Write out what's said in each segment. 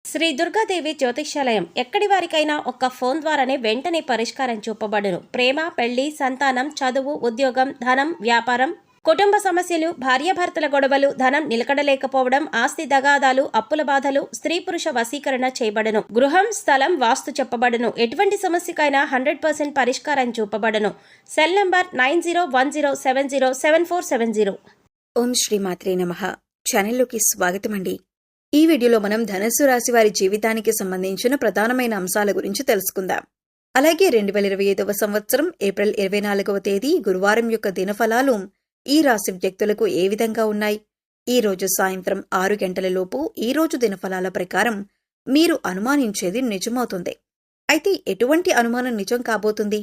శ్రీ దుర్గాదేవి జ్యోతిష్యాలయం ఎక్కడి వారికైనా ఒక్క ఫోన్ ద్వారానే వెంటనే పరిష్కారం చూపబడును. ప్రేమ, పెళ్లి, సంతానం, చదువు, ఉద్యోగం, ధనం, వ్యాపారం, కుటుంబ సమస్యలు, భార్యాభర్తల గొడవలు, ధనం నిలకడలేకపోవడం, ఆస్తి తగాదాలు, అప్పుల బాధలు, స్త్రీ పురుష వశీకరణ చేయబడును. గృహం, స్థలం, వాస్తు చెప్పబడును. ఎటువంటి సమస్యకైనా 100% పరిష్కారం చూపబడును. Cell number 9010707470. ఓం శ్రీ మాత్రే నమః. ఛానల్లోకి స్వాగతమండి. ఈ వీడియోలో మనం ధనస్సు రాశి వారి జీవితానికి సంబంధించిన ప్రధానమైన అంశాల గురించి తెలుసుకుందాం. అలాగే 2025వ సంవత్సరం ఏప్రిల్ 24వ తేదీ గురువారం యొక్క దినఫలాలు ఈ రాశి వ్యక్తులకు ఏ విధంగా ఉన్నాయి? ఈ రోజు సాయంత్రం 6 గంటలలోపు ఈ రోజు దినఫలాల ప్రకారం మీరు అనుమానించేది నిజమవుతుంది. అయితే ఎటువంటి అనుమానం నిజం కాబోతుంది?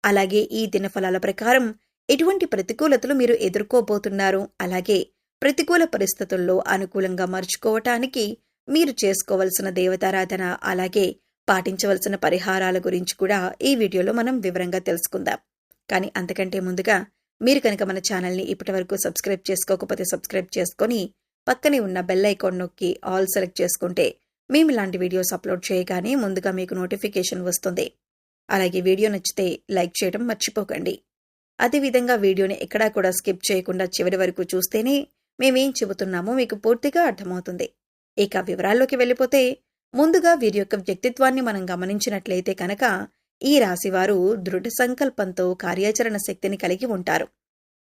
అలాగే ఈ దినఫలాల ప్రకారం ఎటువంటి ప్రతికూలతలు మీరు ఎదుర్కోబోతున్నారు? అలాగే ప్రతికూల పరిస్థితుల్లో అనుకూలంగా మార్చుకోవటానికి మీరు చేసుకోవలసిన దేవతారాధన, అలాగే పాటించవలసిన పరిహారాల గురించి కూడా ఈ వీడియోలో మనం వివరంగా తెలుసుకుందాం. కానీ అంతకంటే ముందుగా మీరు కనుక మన ఛానల్ని ఇప్పటివరకు సబ్స్క్రైబ్ చేసుకోకపోతే సబ్స్క్రైబ్ చేసుకొని పక్కనే ఉన్న బెల్ ఐకాన్ నొక్కి ఆల్ సెలెక్ట్ చేసుకుంటే మేము ఇలాంటి వీడియోస్ అప్లోడ్ చేయగానే ముందుగా మీకు నోటిఫికేషన్ వస్తుంది. అలాగే వీడియో నచ్చితే లైక్ చేయడం మర్చిపోకండి. అదేవిధంగా వీడియోని ఎక్కడా కూడా స్కిప్ చేయకుండా చివరి వరకు చూస్తేనే మేమేం చెబుతున్నామో మీకు పూర్తిగా అర్థమవుతుంది. ఇక వివరాల్లోకి వెళ్ళిపోతే ముందుగా వీరి యొక్క వ్యక్తిత్వాన్ని మనం గమనించినట్లయితే కనుక ఈ రాశివారు దృఢ సంకల్పంతో కార్యాచరణ శక్తిని కలిగి ఉంటారు.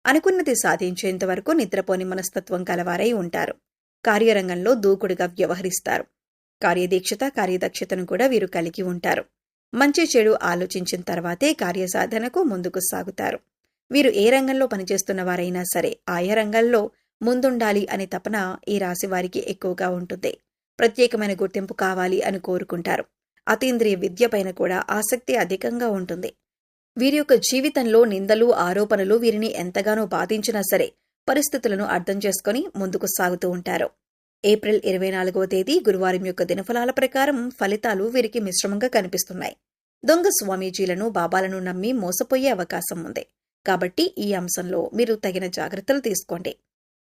అనుకున్నది సాధించేంత వరకు నిద్రపోని మనస్తత్వం కలవారై ఉంటారు. కార్యరంగంలో దూకుడుగా వ్యవహరిస్తారు. కార్యదీక్షత, కార్యదక్షతను కూడా వీరు కలిగి ఉంటారు. మంచి చెడు ఆలోచించిన తర్వాతే కార్యసాధనకు ముందుకు సాగుతారు. వీరు ఏ రంగంలో పనిచేస్తున్న వారైనా సరే ఆయా రంగంలో ముందుండాలి అనే తపన ఈ రాశి వారికి ఎక్కువగా ఉంటుంది. ప్రత్యేకమైన గుర్తింపు కావాలి అని కోరుకుంటారు. అతీంద్రియ విద్య పైన కూడా ఆసక్తి అధికంగా ఉంటుంది. వీరి యొక్క జీవితంలో నిందలు, ఆరోపణలు వీరిని ఎంతగానో బాధించినా సరే పరిస్థితులను అర్థం చేసుకుని ముందుకు సాగుతూ ఉంటారు. ఏప్రిల్ 24వ తేదీ గురువారం యొక్క దినఫలాల ప్రకారం ఫలితాలు వీరికి మిశ్రమంగా కనిపిస్తున్నాయి. దొంగ స్వామీజీలను, బాబాలను నమ్మి మోసపోయే అవకాశం ఉంది. కాబట్టి ఈ అంశంలో మీరు తగిన జాగ్రత్తలు తీసుకోండి.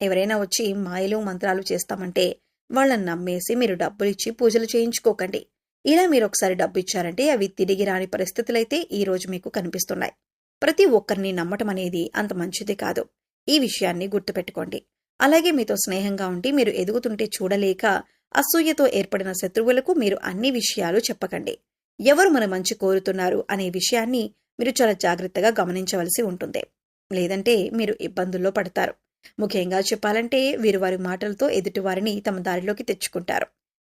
ఎవరైనా వచ్చి మాయలు, మంత్రాలు చేస్తామంటే వాళ్ళని నమ్మేసి మీరు డబ్బులిచ్చి పూజలు చేయించుకోకండి. ఇలా మీరు ఒకసారి డబ్బు ఇచ్చారంటే అవి తిరిగి రాని పరిస్థితులైతే ఈ రోజు మీకు కనిపిస్తున్నాయి. ప్రతి ఒక్కరిని నమ్మటం అనేది అంత మంచిది కాదు. ఈ విషయాన్ని గుర్తుపెట్టుకోండి. అలాగే మీతో స్నేహంగా ఉండి మీరు ఎదుగుతుంటే చూడలేక అసూయతో ఏర్పడిన శత్రువులకు మీరు అన్ని విషయాలు చెప్పకండి. ఎవరు మన మంచి కోరుతున్నారు అనే విషయాన్ని మీరు చాలా జాగ్రత్తగా గమనించవలసి ఉంటుంది. లేదంటే మీరు ఇబ్బందుల్లో పడతారు. ముఖ్యంగా చెప్పాలంటే వీరు వారి మాటలతో ఎదుటివారిని తమ దారిలోకి తెచ్చుకుంటారు.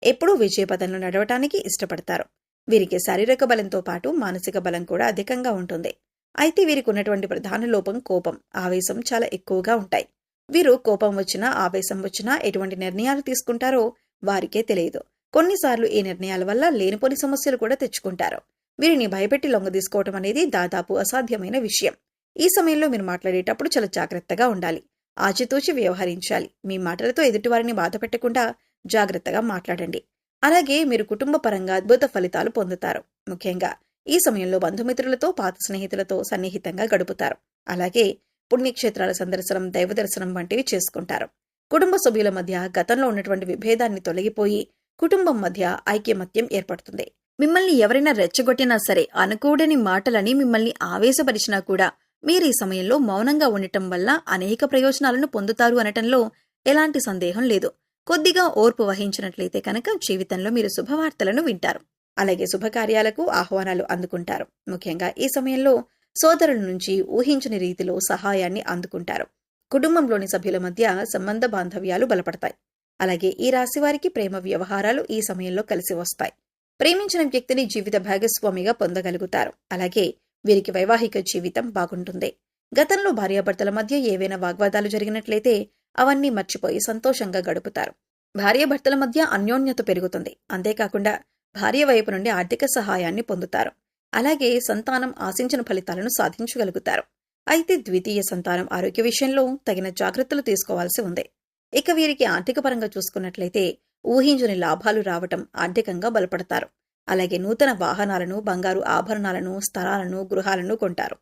ఎప్పుడూ విజయపథంలో నడవటానికి ఇష్టపడతారు. వీరికి శారీరక బలంతో పాటు మానసిక బలం కూడా అధికంగా ఉంటుంది. అయితే వీరికి ఉన్నటువంటి ప్రధాన లోపం కోపం, ఆవేశం చాలా ఎక్కువగా ఉంటాయి. వీరు కోపం వచ్చినా, ఆవేశం వచ్చినా ఎటువంటి నిర్ణయాలు తీసుకుంటారో వారికే తెలియదు. కొన్నిసార్లు ఈ నిర్ణయాల వల్ల లేనిపోని సమస్యలు కూడా తెచ్చుకుంటారు. వీరిని భయపెట్టి లొంగదీసుకోవటం అనేది దాదాపు అసాధ్యమైన విషయం. ఈ సమయంలో మీరు మాట్లాడేటప్పుడు చాలా జాగ్రత్తగా ఉండాలి. ఆచితూచి వ్యవహరించాలి. మీ మాటలతో ఎదుటివారిని బాధ పెట్టకుండా జాగ్రత్తగా మాట్లాడండి. అలాగే మీరు కుటుంబ పరంగా అద్భుత ఫలితాలు పొందుతారు. ముఖ్యంగా ఈ సమయంలో బంధుమిత్రులతో, పాత స్నేహితులతో సన్నిహితంగా గడుపుతారు. అలాగే పుణ్యక్షేత్రాల సందర్శనం, దైవ దర్శనం వంటివి చేసుకుంటారు. కుటుంబ సభ్యుల మధ్య గతంలో ఉన్నటువంటి విభేదాన్ని తొలగిపోయి కుటుంబం మధ్య ఐక్యమత్యం ఏర్పడుతుంది. మిమ్మల్ని ఎవరైనా రెచ్చగొట్టినా సరే, అనుకూడని మాటలని మిమ్మల్ని ఆవేశపరిచినా కూడా మీరు ఈ సమయంలో మౌనంగా ఉండటం వల్ల అనేక ప్రయోజనాలను పొందుతారు అనటంలో ఎలాంటి సందేహం లేదు. కొద్దిగా ఓర్పు వహించినట్లయితే కనుక జీవితంలో మీరు శుభవార్తలను వింటారు. అలాగే శుభకార్యాలకు ఆహ్వానాలు అందుకుంటారు. ముఖ్యంగా ఈ సమయంలో సోదరుల నుంచి ఊహించని రీతిలో సహాయాన్ని అందుకుంటారు. కుటుంబంలోని సభ్యుల మధ్య సంబంధ బాంధవ్యాలు బలపడతాయి. అలాగే ఈ రాశి వారికి ప్రేమ వ్యవహారాలు ఈ సమయంలో కలిసి వస్తాయి. ప్రేమించిన వ్యక్తిని జీవిత భాగస్వామిగా పొందగలుగుతారు. అలాగే వీరికి వైవాహిక జీవితం బాగుంటుంది. గతంలో భార్యాభర్తల మధ్య ఏవైనా వాగ్వాదాలు జరిగినట్లయితే అవన్నీ మర్చిపోయి సంతోషంగా గడుపుతారు. భార్యాభర్తల మధ్య అన్యోన్యత పెరుగుతుంది. అంతేకాకుండా భార్య వైపు నుండి ఆర్థిక సహాయాన్ని పొందుతారు. అలాగే సంతానం ఆశించిన ఫలితాలను సాధించగలుగుతారు. అయితే ద్వితీయ సంతానం ఆరోగ్య విషయంలో తగిన జాగ్రత్తలు తీసుకోవాల్సి ఉంది. ఇక వీరికి ఆర్థిక పరంగా చూసుకున్నట్లయితే ఊహించని లాభాలు రావటం, ఆర్థికంగా బలపడతారు. అలాగే నూతన వాహనాలను, బంగారు ఆభరణాలను, స్థలాలను, గృహాలను కొంటారు.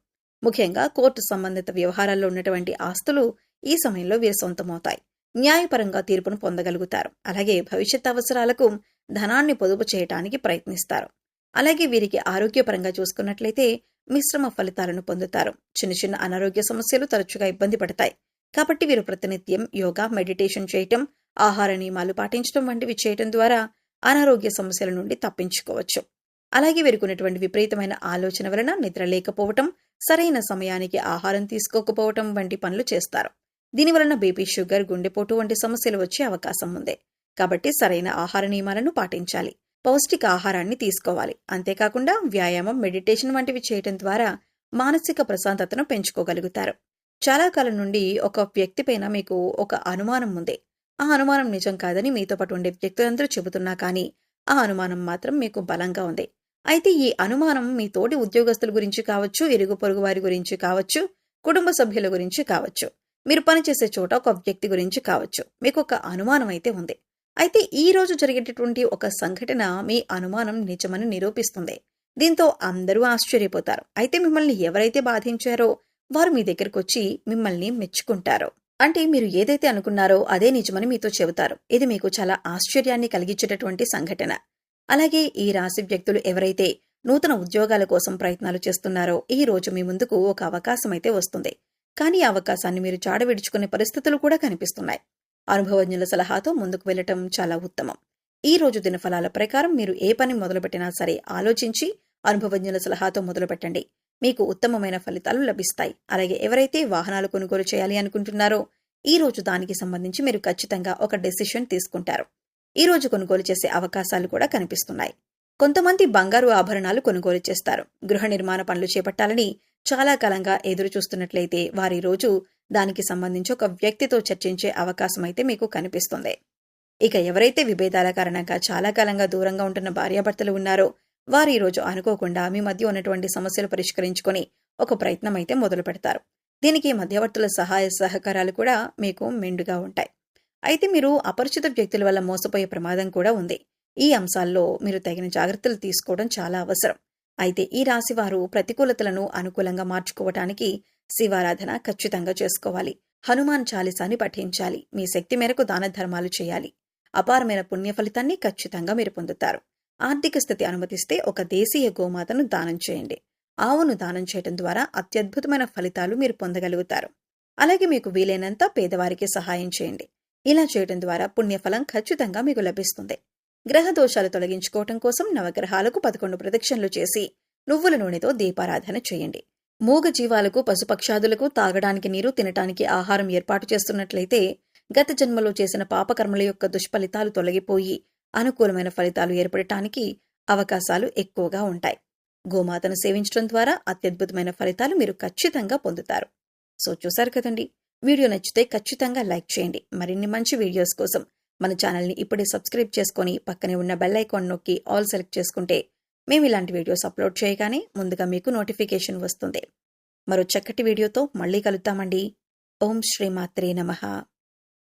ముఖ్యంగా కోర్టు సంబంధిత వ్యవహారాల్లో ఉన్నటువంటి ఆస్తులు ఈ సమయంలో వీరి సొంతమవుతాయి. న్యాయపరంగా తీర్పును పొందగలుగుతారు. అలాగే భవిష్యత్ అవసరాలకు ధనాన్ని పొదుపు చేయటానికి ప్రయత్నిస్తారు. అలాగే వీరికి ఆరోగ్యపరంగా చూసుకున్నట్లయితే మిశ్రమ ఫలితాలను పొందుతారు. చిన్న చిన్న అనారోగ్య సమస్యలు తరచుగా ఇబ్బంది పడతాయి. కాబట్టి వీరు ప్రతినిత్యం యోగా, మెడిటేషన్ చేయటం, ఆహార నియమాలు పాటించడం వంటివి చేయటం ద్వారా అనారోగ్య సమస్యల నుండి తప్పించుకోవచ్చు. అలాగే వీరికి ఉన్నటువంటి విపరీతమైన ఆలోచన వలన నిద్ర లేకపోవటం, సరైన సమయానికి ఆహారం తీసుకోకపోవటం వంటి పనులు చేస్తారు. దీనివలన బీపీ, షుగర్, గుండెపోటు వంటి సమస్యలు వచ్చే అవకాశం ఉంది. కాబట్టి సరైన ఆహార నియమాలను పాటించాలి. పౌష్టిక ఆహారాన్ని తీసుకోవాలి. అంతేకాకుండా వ్యాయామం, మెడిటేషన్ వంటివి చేయటం ద్వారా మానసిక ప్రశాంతతను పెంచుకోగలుగుతారు. చాలా కాలం నుండి ఒక వ్యక్తిపైన మీకు ఒక అనుమానం ఉంది. ఆ అనుమానం నిజం కాదని మీతో పాటు ఉండే వ్యక్తులందరూ చెబుతున్నా కానీ ఆ అనుమానం మాత్రం మీకు బలంగా ఉంది. అయితే ఈ అనుమానం మీ తోటి ఉద్యోగస్తుల గురించి కావచ్చు, ఇరుగు పొరుగు వారి గురించి కావచ్చు, కుటుంబ సభ్యుల గురించి కావచ్చు, మీరు పనిచేసే చోట ఒక వ్యక్తి గురించి కావచ్చు, మీకు ఒక అనుమానం అయితే ఉంది. అయితే ఈ రోజు జరిగేటటువంటి ఒక సంఘటన మీ అనుమానం నిజమని నిరూపిస్తుంది. దీంతో అందరూ ఆశ్చర్యపోతారు. అయితే మిమ్మల్ని ఎవరైతే బాధించారో వారు మీ దగ్గరకు వచ్చి మిమ్మల్ని మెచ్చుకుంటారు. అంటే మీరు ఏదైతే అనుకున్నారో అదే నిజమని మీతో చెబుతారు. ఇది మీకు చాలా ఆశ్చర్యాన్ని కలిగించేటటువంటి సంఘటన. అలాగే ఈ రాశి వ్యక్తులు ఎవరైతే నూతన ఉద్యోగాల కోసం ప్రయత్నాలు చేస్తున్నారో ఈ రోజు మీ ముందుకు ఒక అవకాశం అయితే వస్తుంది. కానీ ఆ అవకాశాన్ని మీరు చాడవిడుచుకునే పరిస్థితులు కూడా కనిపిస్తున్నాయి. అనుభవజ్ఞుల సలహాతో ముందుకు వెళ్లటం చాలా ఉత్తమం. ఈ రోజు దినఫలాల ప్రకారం మీరు ఏ పని మొదలుపెట్టినా సరే ఆలోచించి అనుభవజ్ఞుల సలహాతో మొదలుపెట్టండి. మీకు ఉత్తమమైన ఫలితాలు లభిస్తాయి. అలాగే ఎవరైతే వాహనాలు కొనుగోలు చేయాలి అనుకుంటున్నారో ఈ రోజు దానికి సంబంధించి మీరు ఖచ్చితంగా ఒక డెసిషన్ తీసుకుంటారు. ఈ రోజు కొనుగోలు చేసే అవకాశాలు కూడా కనిపిస్తున్నాయి. కొంతమంది బంగారు ఆభరణాలు కొనుగోలు చేస్తారు. గృహ నిర్మాణ పనులు చేపట్టాలని చాలా కాలంగా ఎదురు చూస్తున్నట్లయితే వారి రోజు దానికి సంబంధించి ఒక వ్యక్తితో చర్చించే అవకాశం అయితే మీకు కనిపిస్తుంది. ఇక ఎవరైతే విభేదాల కారణంగా చాలా కాలంగా దూరంగా ఉంటున్న భార్యాభర్తలు ఉన్నారో వారు ఈ రోజు అనుకోకుండా మీ మధ్య ఉన్నటువంటి సమస్యలు పరిష్కరించుకొని ఒక ప్రయత్నం అయితే మొదలు పెడతారు. దీనికి మధ్యవర్తుల సహాయ సహకారాలు కూడా మీకు మెండుగా ఉంటాయి. అయితే మీరు అపరిచిత వ్యక్తుల వల్ల మోసపోయే ప్రమాదం కూడా ఉంది. ఈ అంశాల్లో మీరు తగిన జాగ్రత్తలు తీసుకోవడం చాలా అవసరం. అయితే ఈ రాశి వారు ప్రతికూలతలను అనుకూలంగా మార్చుకోవటానికి శివారాధన ఖచ్చితంగా చేసుకోవాలి. హనుమాన్ చాలీసాని పఠించాలి. మీ శక్తి మేరకు దాన ధర్మాలు చేయాలి. అపారమైన పుణ్య ఫలితాన్ని ఖచ్చితంగా మీరు పొందుతారు. ఆర్థిక స్థితి అనుమతిస్తే ఒక దేశీయ గోమాతను దానం చేయండి. ఆవును దానం చేయడం ద్వారా అత్యద్భుతమైన ఫలితాలు మీరు పొందగలుగుతారు. అలాగే మీకు వీలైనంత పేదవారికి సహాయం చేయండి. ఇలా చేయడం ద్వారా పుణ్యఫలం ఖచ్చితంగా మీకు లభిస్తుంది. గ్రహ దోషాలు తొలగించుకోవటం కోసం నవగ్రహాలకు 11 ప్రదక్షిణలు చేసి నువ్వుల నూనెతో దీపారాధన చేయండి. మూగ జీవాలకు, పశుపక్షాదులకు తాగడానికి నీరు, తినటానికి ఆహారం ఏర్పాటు చేస్తున్నట్లయితే గత జన్మలో చేసిన పాపకర్మల యొక్క దుష్ఫలితాలు తొలగిపోయి అనుకూలమైన ఫలితాలు ఏర్పడటానికి అవకాశాలు ఎక్కువగా ఉంటాయి. గోమాతను సేవించడం ద్వారా అత్యద్భుతమైన ఫలితాలు మీరు ఖచ్చితంగా పొందుతారు. సో చూశారు కదండి, వీడియో నచ్చితే ఖచ్చితంగా లైక్ చేయండి. మరిన్ని మంచి వీడియోస్ కోసం మన ఛానల్ని ఇప్పుడే సబ్స్క్రైబ్ చేసుకొని పక్కనే ఉన్న బెల్ ఐకాన్ నొక్కి ఆల్ సెలెక్ట్ చేసుకుంటే మేము ఇలాంటి వీడియోస్ అప్లోడ్ చేయగానే ముందుగా మీకు నోటిఫికేషన్ వస్తుంది. మరో చక్కటి వీడియోతో మళ్ళీ కలుద్దామండి. ఓం శ్రీమాత్రే నమః.